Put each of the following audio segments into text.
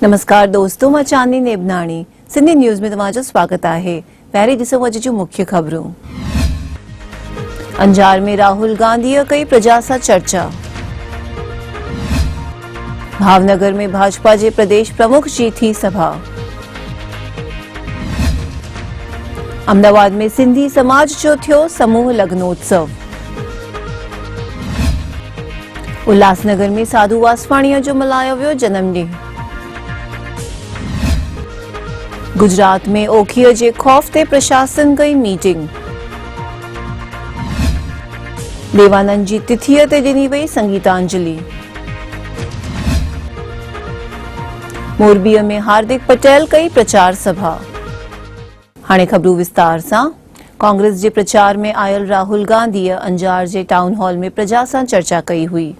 नमस्कार दोस्तों, मैं चांदनी नेबनाणी सिंधी न्यूज़ में तव्हांजो स्वागत है। पहिरीं ॾिसो अॼु जूं मुख्य ख़बरूं। अंजार में राहुल गांधीअ कई प्रजा सां चर्चा। भावनगर में भाजपा के प्रदेश प्रमुख जी थी सभा। अहमदाबाद में सिंधी समाज जो थियो समूह लग्नोत्सव। उल्हासनगर में साधु वासवाणीअ जो मल्हायो वियो जन्मॾींहुं। गुजरात में ओखीअ जे खौफ़ ते प्रशासन कई मीटिंग। देवानंद जी तिथीअ ते ॾिनी वई संगीतांजलि। मोरबीअ में हार्दिक पटेल कई प्रचार सभा। हाणे ख़बरूं विस्तार सां। कांग्रेस जे प्रचार में आयल राहुल गांधीअ अंजार जे टाउन हॉल में प्रजा सां चर्चा कई हुई।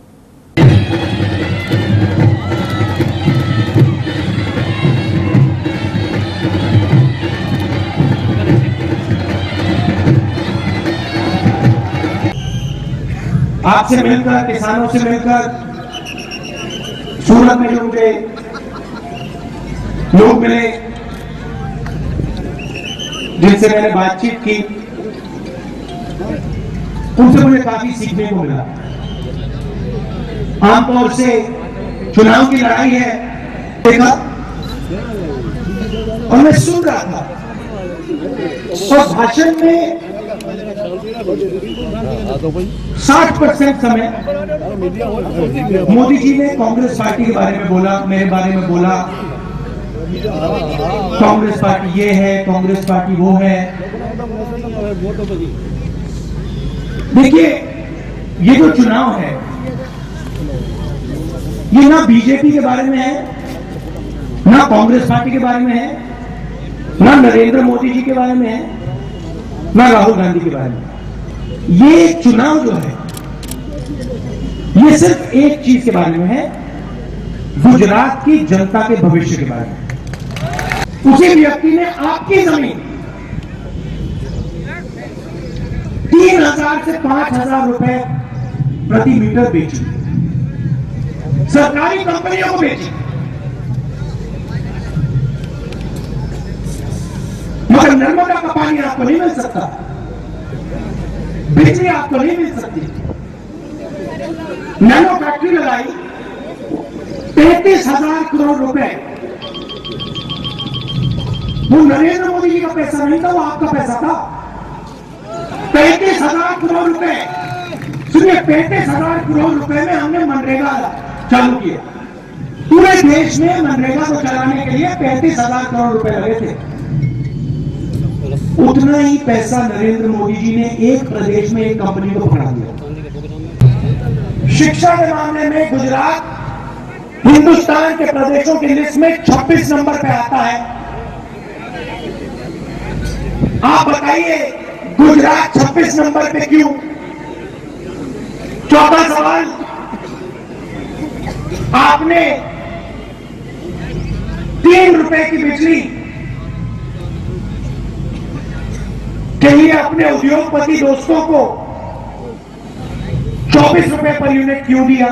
आपसे मिलकर, किसानों से मिलकर, सूरत में जो मुझे लोग मिले, जिनसे मैंने बातचीत की, उनसे मुझे काफी सीखने को मिला। आमतौर से चुनाव की लड़ाई है देखा और मैं सुन रहा था और भाषण में 60% समय मोदी जी ने कांग्रेस पार्टी के बारे में बोला, मेरे बारे में बोला। कांग्रेस पार्टी ये है, कांग्रेस पार्टी वो है। देखिए, ये जो चुनाव है ये ना बीजेपी के बारे में है, ना कांग्रेस पार्टी के बारे में है, ना नरेंद्र मोदी जी के बारे में है, ना राहुल गांधी के बारे में। ये चुनाव जो है ये सिर्फ एक चीज के बारे में है, गुजरात की जनता के भविष्य के बारे में। उसी व्यक्ति ने आपकी जमीन 3,000 से 5,000 रुपए प्रति मीटर बेची, सरकारी कंपनियों को बेची, मगर नर्मदा का पानी आपको नहीं मिल सकता, बिजली आपको नहीं मिल सकती। नैनो फैक्ट्री लगाई, 33,000 करोड़ रुपए। वो नरेंद्र मोदी जी का पैसा नहीं था, वो आपका पैसा था। 35,000 करोड़ रुपए, सुनिए, 35,000 करोड़ रुपए में हमने मनरेगा चालू किया। पूरे देश में मनरेगा को चलाने के लिए 35,000 करोड़ रुपए लगे थे। उतना ही पैसा नरेंद्र मोदी जी ने एक प्रदेश में एक कंपनी को पकड़ा दिया। शिक्षा के मामले में गुजरात हिंदुस्तान के प्रदेशों की लिस्ट में 26 नंबर पे आता है। आप बताइए गुजरात 26 नंबर पे क्यों? चौथा सवाल, आपने 3 रुपए की बिजली के लिए अपने उद्योगपति दोस्तों को 24 रुपए पर यूनिट क्यों दिया?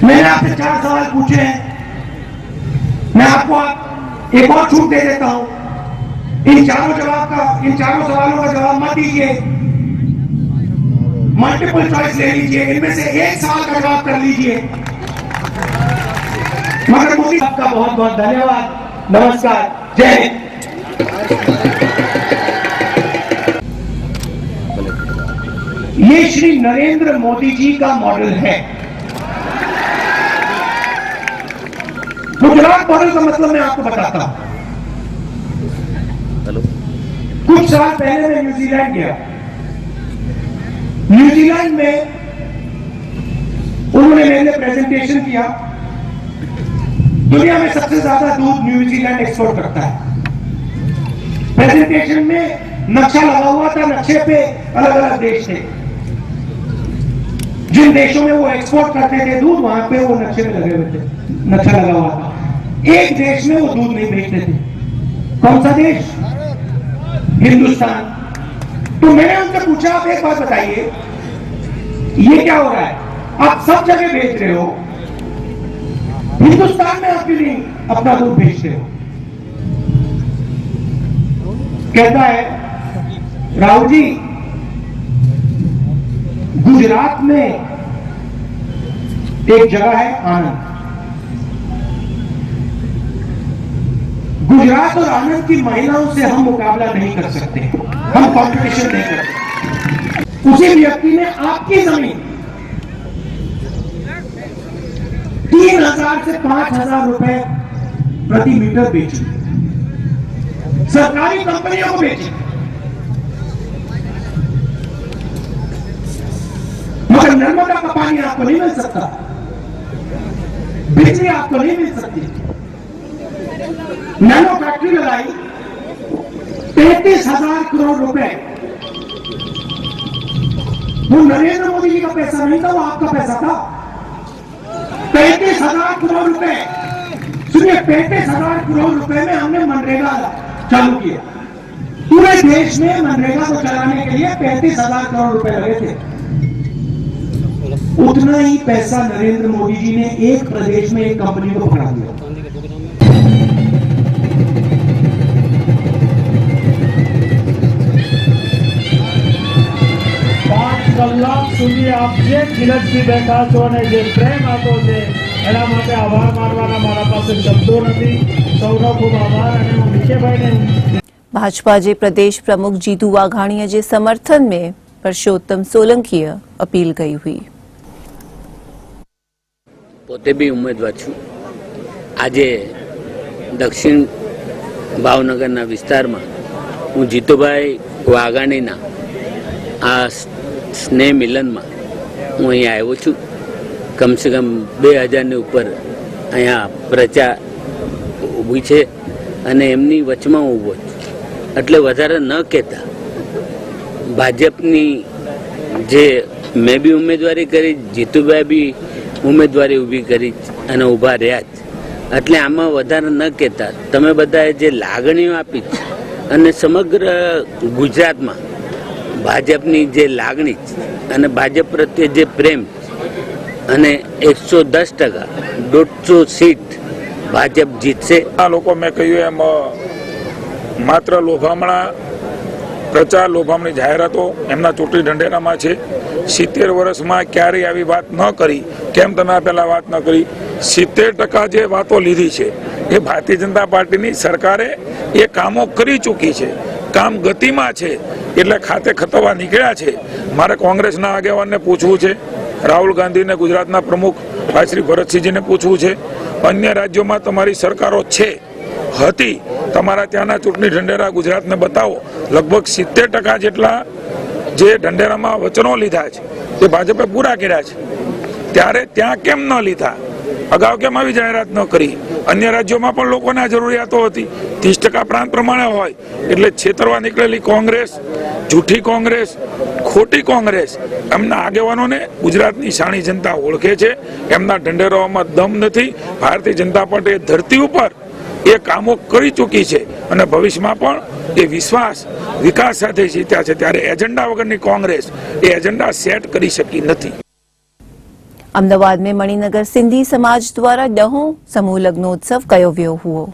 मैंने आपसे 4 सवाल पूछे हैं, मैं आपको एक और छूट दे देता हूं। इन चारों सवालों का जवाब मत दीजिए, मल्टीपल चॉइस ले लीजिए, इनमें से एक सवाल का जवाब कर लीजिए। मगर मोदी साहब का बहुत बहुत धन्यवाद। नमस्कार, जय हिंद। ये श्री नरेंद्र मोदी जी का मॉडल है। गुजरात मॉडल का मतलब मैं आपको बताता हूं। कुछ साल पहले मैं न्यूजीलैंड गया। न्यूजीलैंड में उन्होंने मेरे लिए प्रेजेंटेशन किया। दुनिया में सबसे ज्यादा दूध न्यूजीलैंड एक्सपोर्ट करता है। प्रेजेंटेशन में नक्शा लगा हुआ था, नक्शे पे अलग अलग देश थे। जिन देशों में वो एक्सपोर्ट करते थे दूध, वहां पे वो नक्शे में लगे हुए थे, नक्शा लगा हुआ था। एक देश में वो दूध नहीं बेचते थे। कौन सा देश? हिंदुस्तान। तो मैंने उनसे पूछा, आप एक बात बताइए, ये क्या हो रहा है? आप सब जगह बेच रहे हो, हिंदुस्तान में आप नहीं अपना दूध बेचते हो। कहता है राहुल जी, गुजरात में एक जगह है आनंद। गुजरात और आनंद की महिलाओं से हम मुकाबला नहीं कर सकते, हम कंपटीशन नहीं कर सकते। उसी व्यक्ति ने आपकी जमीन 3,000 से 5,000 रुपए प्रति मीटर बेची, सरकारी कंपनियों को बेची, मगर नर्मदा का पानी आपको नहीं मिल सकता, बिजली आपको नहीं मिल सकती। नैनो फैक्ट्री लगाई, 35,000 करोड़ रुपए, वो नरेंद्र मोदी जी का पैसा नहीं था, वो आपका पैसा था। 35,000 करोड़ रुपए, सुनिए, 35,000 करोड़ रुपए में हमने मनरेगा चालू किया। पूरे देश में मनरेगा को चलाने के लिए 35,000 करोड़ रुपए लगे थे। उतना ही पैसा नरेंद्र मोदी जी ने एक प्रदेश में एक कंपनी को पकड़ा दिया। 5 કલાક સુધી આપ જે ધીરજથી બેઠા છો અને જે પ્રેમ આપો છે એના માટે આભાર માનવાના મારા પાસે શબ્દો નથી। સૌનો ખૂબ આભાર। અને હું વિજયભાઈને भाजपा जे प्रदेश प्रमुख जीतू वाघाणी जे समर्थन में परषोत्तम सोलंकी अपील कई हुई। પોતે બી ઉમેદવાર છું। આજે દક્ષિણ ભાવનગરના વિસ્તારમાં હું જીતુભાઈ વાઘાણીના આ સ્નેહ મિલનમાં હું અહીંયા આવ્યો છું। કમસે કમ 2000ની ઉપર અહીંયા પ્રજા ઊભી છે અને એમની વચમાં હું ઊભો છું। એટલે વધારે ન કહેતા ભાજપની જે મેં બી ઉમેદવારી કરી, જીતુભાઈ બી ઉમેદવારી ઊભી કરી અને ઊભા રહ્યા જ। એટલે આમાં વધારે ન કહેતા તમે બધાએ જે લાગણીઓ આપી છે અને સમગ્ર ગુજરાતમાં ભાજપની જે લાગણી અને ભાજપ પ્રત્યે જે પ્રેમ અને 110% 150 સીટ ભાજપ જીતશે। આ લોકો મેં કહ્યું એમ માત્ર લોભામણા પ્રચાર, લોભામણી જાહેરાતો એમના ચૂંટણી ઢંઢેરામાં છે। 70 વર્ષમાં ક્યારેય આવી વાત ન કરી। કેમ તમે આ પહેલા વાત ન કરી? 70% જે વાતો લીધી છે એ ભારતીય જનતા પાર્ટીની સરકારે એ કામો કરી ચૂકી છે। કામ ગતિમાં છે એટલે ખાતે ખતવા નીકળ્યા છે। મારે કોંગ્રેસના આગેવાનને પૂછવું છે, રાહુલ ગાંધીને, ગુજરાતના પ્રમુખ ભાઈ શ્રી ભરતસિંહજીને પૂછવું છે, અન્ય રાજ્યોમાં તમારી સરકારો છે હતી, તમારા ત્યાંના ચૂંટણી ઢંઢેરા ગુજરાતને બતાવો। લગભગ 70% જેટલા જે ઢંઢેરામાં વચનો લીધા છે એ ભાજપે પૂરા કર્યા છે। ત્યારે ત્યાં કેમ ન લીધા? અગાઉ કેમ આવી જાહેરાત ન કરી? અન્ય રાજ્યોમાં પણ લોકોને આ જરૂરિયાતો હતી। 30% પ્રાંત પ્રમાણે હોય એટલે છેતરવા નીકળેલી કોંગ્રેસ, જૂઠી કોંગ્રેસ, ખોટી કોંગ્રેસ, એમના આગેવાનોને ગુજરાતની શાણી જનતા ઓળખે છે। એમના ઢંઢેરાઓમાં દમ નથી। ભારતીય જનતા પાર્ટી ધરતી ઉપર એ કામો કરી ચૂકી છે અને ભવિષ્યમાં પણ એ વિશ્વાસ વિકાસ સાથે જીત્યા છે। ત્યારે એજન્ડા વગરની કોંગ્રેસ એ એજન્ડા સેટ કરી શકી નથી। अहमदाबाद में मणिनगर सिंधी समाज द्वारा डहों समूह लग्नोत्सव कयो वियो हुओ।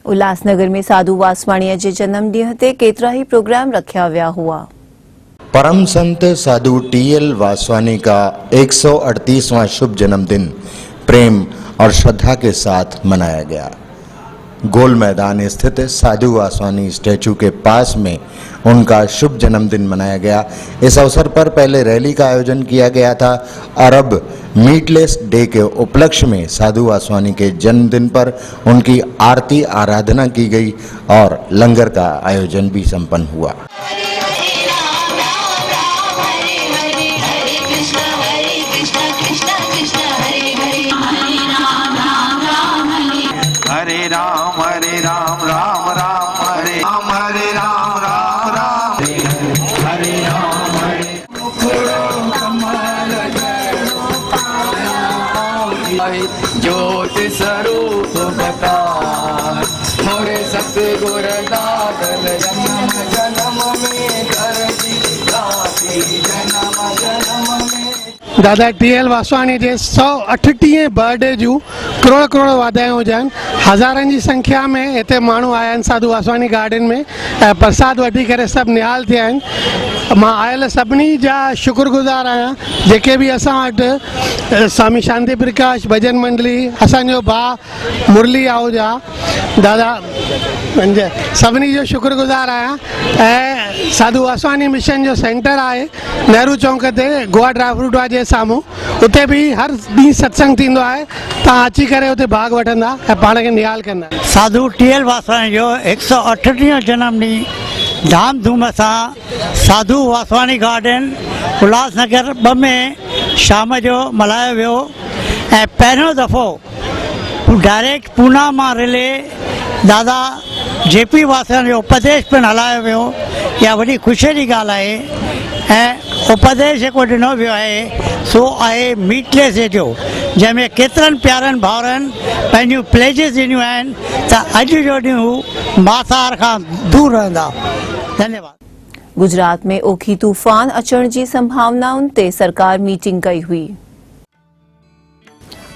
उल्लासनगर में साधु वासवाणीअ जे जन्मॾींहं ते केतिरा ई प्रोग्राम रखिया विया हुआ। परम संत साधु टी.एल. वासवानी का 138वां शुभ जन्मदिन प्रेम और श्रद्धा के साथ मनाया गया। गोल मैदान स्थित साधु वासवानी स्टैचू के पास में उनका शुभ जन्मदिन मनाया गया। इस अवसर पर पहले रैली का आयोजन किया गया था और अब मीटलेस डे के उपलक्ष्य में साधु वासवानी के जन्मदिन पर उनकी आरती आराधना की गई और लंगर का आयोजन भी संपन्न हुआ। हरे राम राम राम हरे राम राम राम हरे राम हरे ज्योति स्वरूप बता मोरे सतगुर दादल जन्म जन्म में कर दी जन्म जन्म में। दादा टी.एल. वासवाणी जे 138 बर्थडे जूं करोड़ करोड़ वाधायूं हुजनि। हज़ारनि जी संख्या में हिते माण्हू आया आहिनि साधु वासवानी गार्डन में ऐं प्रसाद वठी करे सभु निहाल थिया आहिनि। मां आयल सभिनी जा शुक्रगुज़ार आहियां जेके बि असां वटि स्वामी शांति प्रकाश भजन मंडली असांजो भाउ मुरली आहूजा दादा सभिनी जो शुक्रगुज़ार आहियां। ऐं साधु वासवानी मिशन जो सेंटर आहे नेहरू चौक ते गोवा ड्राई फ्रूट जे साम्हूं, उते बि हर ॾींहुं सत्संग थींदो आहे। तव्हां अची करे उते भाग वठंदा ऐं पाण खे निहाल कंदा। साधु टी.एल. वासवानी जो 138 जन्म ॾींहुं धाम धूम सां साधु वासवानी गार्डन उल्लासनगर 2 में शाम जो मल्हायो वियो ऐं पहिरियों दफ़ो डायरेक्ट पूना मां रिले दादा जे.पी. वासवानी जो उपदेश पिणु हलायो वियो। इहा वॾी ख़ुशीअ जी ॻाल्हि आहे ऐं उपदेश जेको ॾिनो वियो आहे सो आहे मीटलेस डे जो, जंहिंमें केतिरनि प्यारनि भाउरनि पंहिंजूं प्लेजिस ॾिनियूं आहिनि त अॼु जो ॾींहुं हू मासार खां दूर रहंदा। धन्यवाद। गुजरात में ओखी तूफ़ान अचण जी संभावनाउनि ते सरकार मीटिंग कई हुई।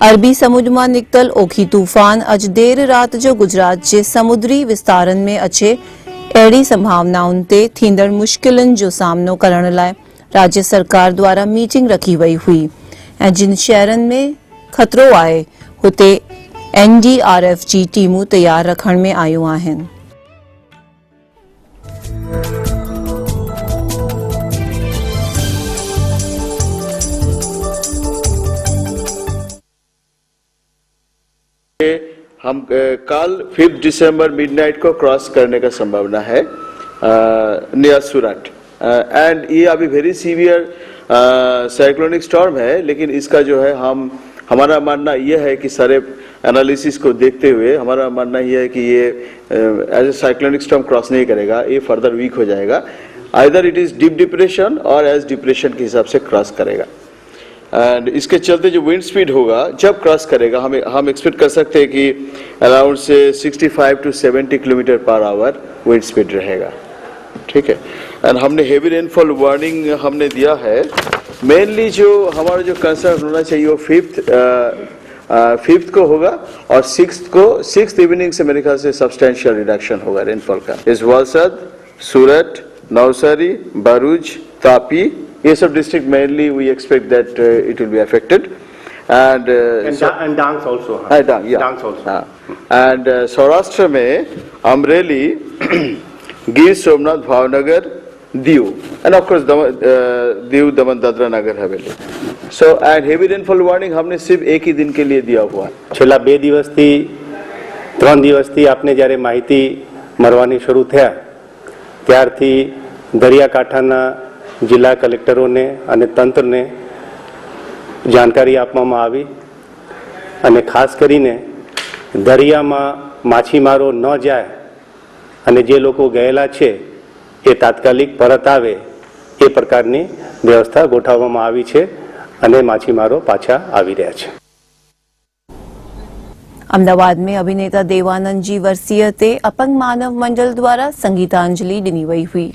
अरबी समुंड मां निकतल ओखी तूफ़ान अॼु देर राति जो गुजरात जे समुद्री विस्तारनि में अचे अहिड़ी संभावनाउनि ते थींदड़ मुश्किलनि जो सामनो करण लाइ राज्य सरकार द्वारा मीटिंग रखी वई हुई ऐं जिन शहरनि में ख़तरो आहे हुते NDRF जी टीमूं तयार रखण में आयूं आहिनि। हम कल 5 दिसंबर मिडनाइट को क्रॉस करने का संभावना है नियर सूरत एंड ये अभी वेरी सीवियर साइक्लोनिक स्टॉर्म है, लेकिन इसका जो है हमारा मानना यह है कि सारे एनालिसिस को देखते हुए हमारा मानना यह है कि ये as a cyclonic storm cross नहीं करेगा, ये फर्दर वीक हो जाएगा। Either it is deep depression और एज डिप्रेशन के हिसाब से क्रॉस करेगा एंड इसके चलते जो विंड स्पीड होगा जब क्रॉस करेगा हम एक्सपेक्ट कर सकते हैं कि अराउंड से 65 to 70 kilometre per hour wind speed रहेगा। ठीक है, एंड हमने हेवी रेनफॉल वार्निंग हमने दिया है। मेनली जो हमारा जो कंसर्न होना चाहिए वो फिफ्थ को होगा और सिक्स्थ इवनिंग से मेरे ख्याल से सब्सटेंशियल रिडक्शन होगा रेनफॉल का। इस वलसाड, सूरत, नवसारी, भरूच, तापी, ये सब district mainly we expect that it will be affected and Dangs also. Dang, yeah. Dangs also. And Saurashtra में Amreli, Gir Somnath, Bhavnagar, Diu and of course Diu, Daman, Dadra, Nagar Haveli. So and heavy rainfall warning हमने सिर्फ एक ही दिन के लिए दिया हुआ है। છેલ્લા 2 દિવસથી 3 દિવસથી આપને જ્યારે માહિતી મળવાની શરૂ થયા ત્યારથી દરિયાકાંઠાના જિલ્લા કલેક્ટરોને અને તંત્રને જાણકારી આપવામાં આવી અને ખાસ કરીને દરિયામાં માછીમારો ન જાય અને જે લોકો ગયેલા છે એ તાત્કાલિક પરત આવે એ પ્રકારની વ્યવસ્થા ગોઠવવામાં આવી છે અને માછીમારો પાછા આવી રહ્યા છે। अहमदाबाद में अभिनेता देवानंद जी वर्सीअ ते अपंग मानव मंडल द्वारा संगीतांजलि ॾिनी वई हुई।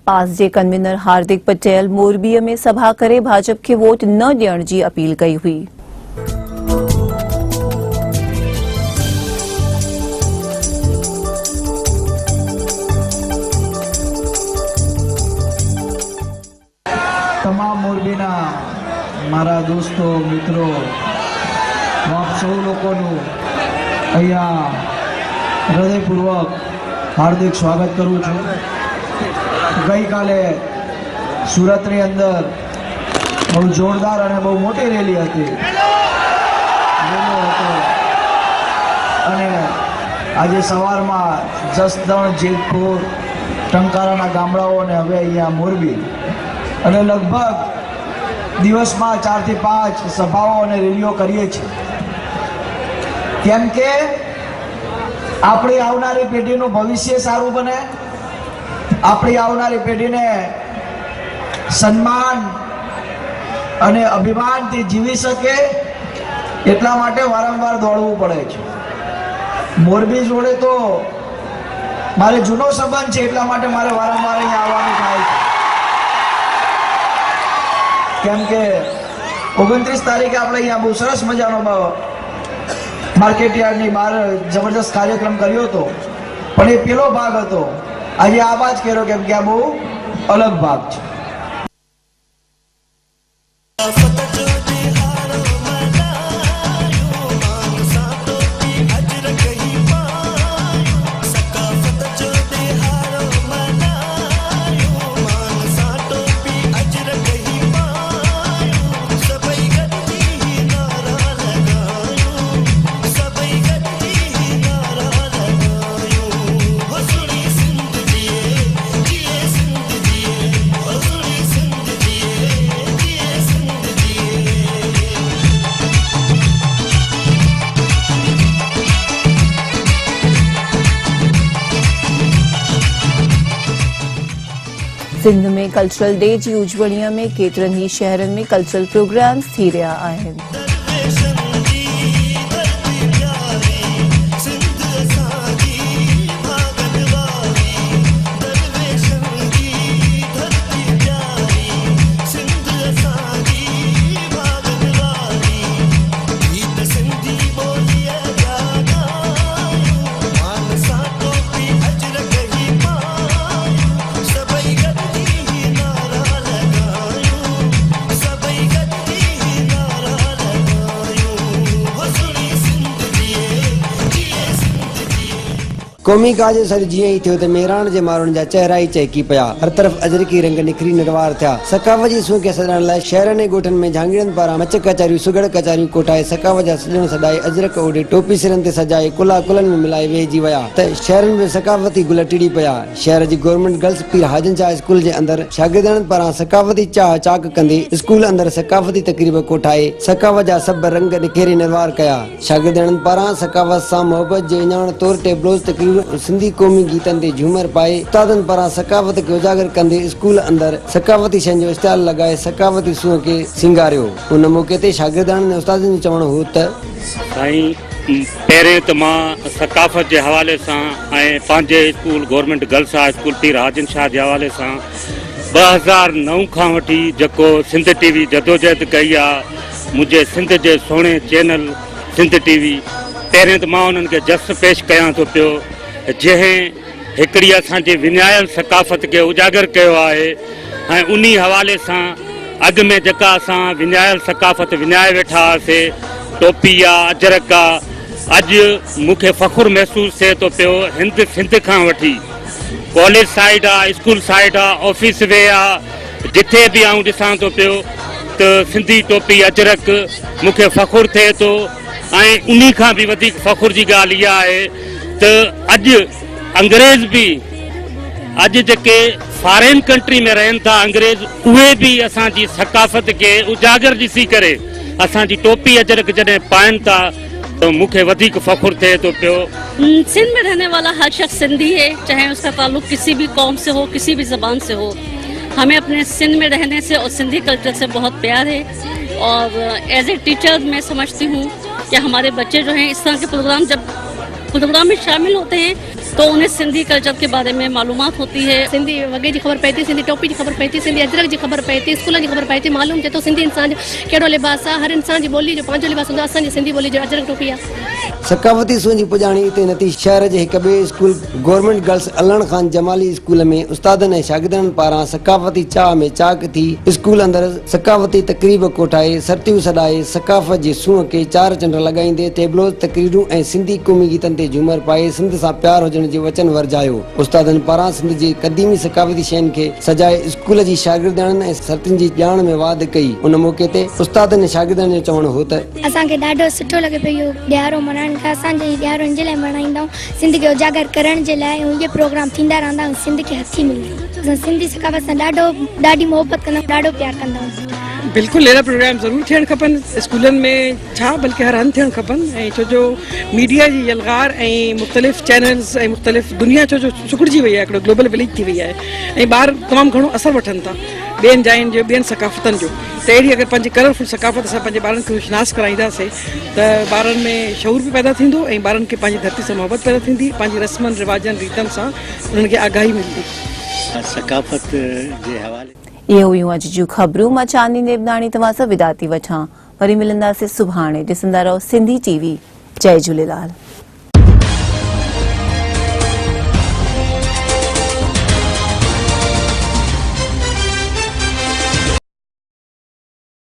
पास जे कन्वीनर हार्दिक पटेल मोरबीअ में सभा करे भाजपा खे वोट न ॾियण जी अपील कई हुई। તમામ મોરબીના મારા દોસ્તો મિત્રો આપ સૌ લોકોનું અહીંયા હૃદયપૂર્વક હાર્દિક સ્વાગત કરું છું। ગઈકાલે સુરતની અંદર બહુ જોરદાર અને બહુ મોટી રેલી હતી અને આજે સવારમાં જસદણ જેતપુર ટંકારાના ગામડાઓ અને હવે અહીંયા મોરબી અને લગભગ દિવસમાં 4 થી 5 સભાઓ અને રેલીઓ કરીએ છીએ કેમ કે આપણી આવનારી પેઢીનું ભવિષ્ય સારું બને, આપણી આવનારી પેઢીને સન્માન અને અભિમાનથી જીવી શકે એટલા માટે વારંવાર દોડવું પડે છે। મોરબી જોડે તો મારે જૂનો સંબંધ છે એટલા માટે મારે વારંવાર અહીંયા આવવાનું થાય છે કેમ કે 29 તારીખે આપણે અહીંયા બહુ સરસ મજાનો માર્કેટયાર્ડની બહાર જબરદસ્ત કાર્યક્રમ કર્યો હતો પણ એ પેલો ભાગ હતો, આજે આ બાદ કર્યો કેમ કે આ બહુ અલગ ભાગ છે। सिंध में कल्चरल डे जी उजवणीअ में केतिरनि ई शहरनि में कल्चरल प्रोग्राम्स थी रहिया आहिनि। क़ौमी काज सर जीअं ई थियो त मेहरान जे माण्हुनि जा चहिरा ई चहकी पिया, हर तरफ़ अजरकी रंग निखरी निरवार थिया। सकावत जी सूह खे सजाइण लाइ शहरनि ऐं ॻोठनि में झांगीरनि पारां मच कचारियूं सुगड़ कचारियूं कोठाए सकावत जा सजण सॾाए अजरक ओॾे टोपी सिरनि ते सजाए कुला कुलनि में मिलाए वेहिजी विया त शहरनि में सकावती गुल टिड़ी पिया। शहर जी गवर्नमेंट गर्ल्स पीर हाजन शाह स्कूल जे अंदरि शागिर्दनि पारां सकावती चाह चाक कंदे स्कूल अंदरि सकावती तकरीब कोठाए सकावत जा सभु रंग निखेरे निरवार कया। शागिर्दनि पारां सकावत सां मोहबत जे इञाण तौर ते ब्लोज तकरीब सिंधी क़ौमी गीतनि ते झूमर पाए उस्तादनि पारां सकावत खे उजागर कंदे स्कूल अंदरि सकावती शयुनि जो इश्तिहार लॻाए सकावती सूह खे सिंगारियो। उन मौक़े ते शागिर्दनि ऐं उस्तादनि जो चवणु हो त साईं पहिरें त मां सकाफ़त जे हवाले सां ऐं पंहिंजे school government girls high school पीर हाजन शाह जे हवाले सां 2009 खां वठी जेको सिंध टीवी जदोजहद कई आहे, मुंहिंजे सिंध जे सोणे चैनल सिंध टीवी, पहिरें त मां उन्हनि खे जस पेश कयां थो पियो जंहिं हिकिड़ी असांजे विञायल सकाफ़त खे उजागर कयो आहे ऐं उन हवाले सां अॻु में जेका असां विञायल सकाफ़त विञाए वेठा हुआसीं, टोपी आहे, अजरक आहे, अॼु मूंखे फ़ख़ुरु महसूसु थिए थो पियो हिंद सिंध खां वठी कॉलेज साइड आहे, स्कूल साइड आहे, ऑफिस वे आहे, जिथे बि आऊं ॾिसां थो पियो त सिंधी टोपी अजरक मूंखे फ़ख़ुरु थिए थो। ऐं उन खां बि वधीक फ़ख़ुर जी ॻाल्हि इहा आहे त अॼु अंग्रेज़ बि अॼु जेके फॉरेन कंट्री में रहनि था अंग्रेज़, उहे बि असांजी सकाफ़त खे उजागर ॾिसी करे असांजी टोपी अजरक जॾहिं पाइनि था तो मुझे वधिक फ़ख्र थे तो पियो। सिंध में रहने वाला हर शख्स सिंधी है, चाहे उसका ताल्लुक किसी भी कौम से हो, किसी भी ज़बान से हो। हमें अपने सिंध में रहने से और सिंधी कल्चर से बहुत प्यार है और एज ए टीचर मैं समझती हूँ कि हमारे बच्चे जो हैं इस तरह के प्रोग्राम जब प्रोग्राम में शामिल होते हैं तो उन्हें सिंधी कल्चर के बारे में मालूमात होती है। सिंधी वगे जी ख़बर पए थी, सिंधी टोपी जी ख़बर पए थी, सिंधी अजरक जी ख़बर पए थी, स्कूल जी ख़बर पए थी। मालूम थे तो सिंधी इंसान जो कहिड़ो लिबास आहे, हर इंसान जी ॿोली जो पंहिंजो लिबास हूंदो आहे। असांजी सिंधी ॿोली जो अजरक टोपी आहे। सकाफती सूंह जी पुॼाणी हिते नती शहर जे हिक ॿिए school government girls Allan Khan Jamali school में उस्तादनि ऐं शागिर्दनि पारां सकाफती चाह में चाक थी स्कूल अंदरि सकाफती तकरीब कोठाए सरतियूं सॾाए सकाफ़त जे सूंह खे चार चंड लॻाईंदे टेबलोज़ तकरीरूं ऐं सिंधी क़ौमी गीतनि ते झूमर पाए सिंध सां प्यार हुजण जो वचन वरजायो। उस्तादनि पारां सिंध जी क़दीमी सकाफती शयुनि खे सजाए स्कूल जी शागिर्दनि ऐं सरतियुनि जी ॼाण में वाध कई। उन मौक़े ते उस्तादनि ऐं शागिर्दनि जो चवणु हो त असांखे ॾाढो सुठो लॻे पियो इहो ॾियारो मल्हाइण खां। असांजे ॾियारो जे लाइ मल्हाईंदा आहियूं, सिंध खे उजागर करण जे लाइ। इहे प्रोग्राम थींदा रहंदा आहिनि, सिंध खे हथी मिलंदी। असां सिंधी सकाफ़त सां ॾाढी मोहबत कंदा आहियूं, ॾाढो प्यार कंदा आहियूं। बिल्कुलु अहिड़ा प्रोग्राम ज़रूरु थियणु खपनि स्कूलनि में, छा बल्कि हर हंधि थियणु खपनि। ऐं छो जो मीडिया जी यलगार ऐं मुख़्तलिफ़ चैनल्स ऐं मुख़्तलिफ़ दुनिया छो जो सुखड़िजी वई आहे, हिकिड़ो ग्लोबल विलेज थी वई आहे ऐं ॿार तमामु घणो असरु वठनि था ॿियनि जायुनि जो, ॿियनि सकाफ़तनि जो। त अहिड़ी अगरि पंहिंजी कलरफुल सकाफ़त असां पंहिंजे ॿारनि खे विश्वास कराईंदासीं त ॿारनि में शऊर बि पैदा थींदो ऐं ॿारनि खे पंहिंजी धरती सां मोहबत पैदा थींदी, पंहिंजी रस्मनि रिवाजनि रीतनि सां उन्हनि खे आगाही मिलंदी। सकाफ़त जे हवाले इहे हुयूं अॼु जूं ख़बरूं। मां चांदनी देवनाणी तव्हां सां विदा थी वठां। वरी मिलंदासीं सुभाणे। ॾिसंदा रहो सिंधी TV। जय झूलेलाल।